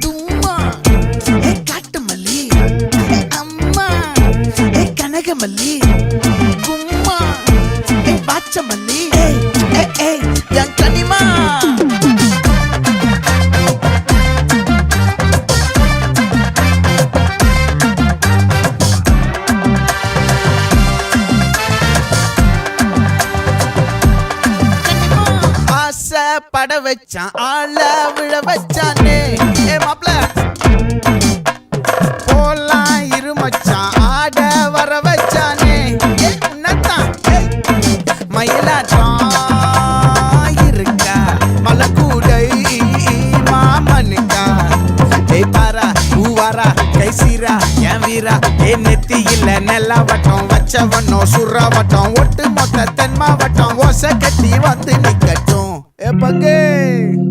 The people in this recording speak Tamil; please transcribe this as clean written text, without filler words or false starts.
தும்மா ஏ காட்டு மல்லி அம்மா ஏ கனகமல்லி கும்மா ஏ பாச்ச மல்லி என் கனிமா பட வச்சான் ஆள விழ வச்சானே ஏ மாப்ள போலாம் இருமச்சான் ஆட வர வச்சானே ஏ உன்னத்தான் மயிலாட்டம் இருக்கா மலக்கூடை மாமனுக்கா ஏய் பாரா பூவாரா கைசீரா என் வீரா ஏ நெத்தி இல்ல நெல்லா வட்டம் வச்சவனோ சுறா வட்டம் ஒட்டு மொத்த தென் மாவட்டம் ஓசை கட்டி வந்து நிக்கட்டும். É pra quem?